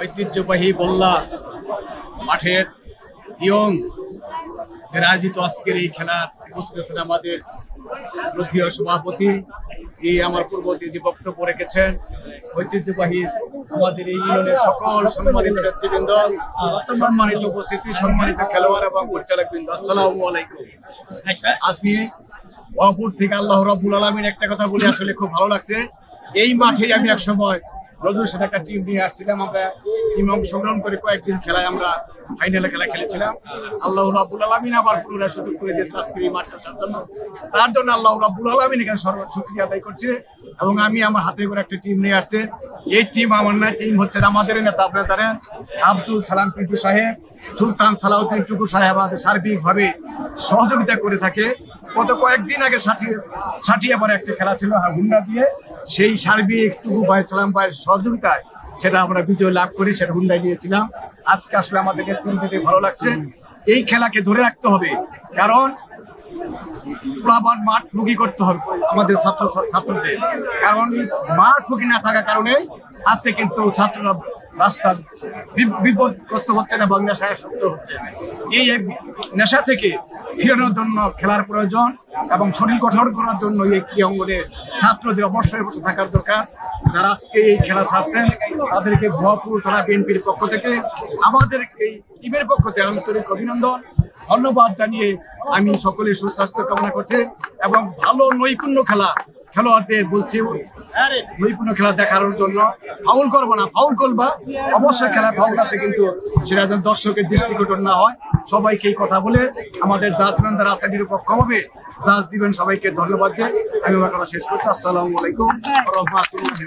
ঐতিহ্যবাহী বল্লা মাঠের ইয়ং আয়োজিত আজকের এই খেলার উপস্থিত আছেন আমাদের শ্রদ্ধেয় সভাপতি। আমার পূর্ববর্তী যে বক্তব্য রেখেছেন ঐতিহ্যবাহী আমাদের এই ইউনিয়নের সকল সম্মানিত নেতৃবৃন্দ, সম্মানিত উপস্থিতি, সম্মানিত খেলোয়াড় এবং পরিচালক বৃন্দ, আসসালামু আলাইকুম। আজকে ওয়াপুর থেকে আল্লাহ রাব্বুল আলামিন একটা কথা বলে আসলে খুব ভালো লাগছে। এই মাঠেই আমি এক সময় রজুর সাথে একটা টিম নিয়ে আসছিলাম, আমরা টিম অংশগ্রহণ করে কয়েকদিন খেলায় আমরা ফাইনালে খেলা খেলেছিলাম। আল্লাহ রাব্বুল আলামিন আবার পুনরায় সুযোগ করে দিয়েছেন আজকে এই মাঠে আসার জন্য। তার জন্য আল্লাহ রাব্বুল আলামিন এখানে সর্বোচ্চ শুকরিয়া আদায় করছে। এবং আমি আমার হাতে করে একটা টিম নিয়ে আসছে। এই টিম আমার না, টিম হচ্ছে আমাদের নেতা, আপনারা জানেন আব্দুল সালাম পিন্টু সাহেব, সুলতান সালাউদ্দিন টুকু সাহেব আমাদের সার্বিকভাবে সহযোগিতা করে থাকে। গত কয়েকদিন আগে ষাটিয়া পরে একটা খেলা ছিল হুন্ডা দিয়ে, সেই সার্বিক টুকু ভাই সালাম ভাইয়ের সহযোগিতায় সেটা আমরা বিজয় লাভ করি, সেটা হুন্ডায় নিয়েছিলাম। আজকে আসলে আমাদেরকে তুলে দিতে ভালো লাগছে। এই খেলাকে ধরে রাখতে হবে, কারণ আবার মাঠ মুখী করতে হবে আমাদের ছাত্রদের, কারণ মাঠ মুখী না থাকার কারণে আজকে কিন্তু ছাত্ররা রাস্তার বিপদগ্রস্ত হচ্ছে না, বাংলা নেশায় শক্ত হচ্ছে। এই নেশা থেকে ফিরানোর জন্য খেলার প্রয়োজন এবং শরীর গঠন করার জন্য এই ক্রীড়াঙ্গনে ছাত্রদের অবশ্যই বসে থাকার দরকার। যারা আজকে এই খেলা ছাড়ছেন তাদেরকে ভুয়াপুর থানা বিএনপির পক্ষ থেকে, আমাদের এই টিমের পক্ষ থেকে আন্তরিক অভিনন্দন, ধন্যবাদ জানিয়ে আমি সকলের সুস্বাস্থ্য কামনা করছি এবং ভালো নৈপুণ্য খেলোয়াড়দের বলছি নৈপুণ্য খেলা দেখানোর জন্য ফাউল করবো না, ফাউল করবা অবশ্যই খেলায় ফাউল আছে, কিন্তু সেটা যেন দর্শকের দৃষ্টিকটন না হয়। সবাইকে এই কথা বলে আমাদের জাজমেন্ট যারা আছে নিরপেক্ষ হবে জাজ দিবেন, সবাইকে ধন্যবাদ দিয়ে আমি আমার কথা শেষ করছি। আসসালামু আলাইকুম ওয়া রাহমাতুল্লাহি।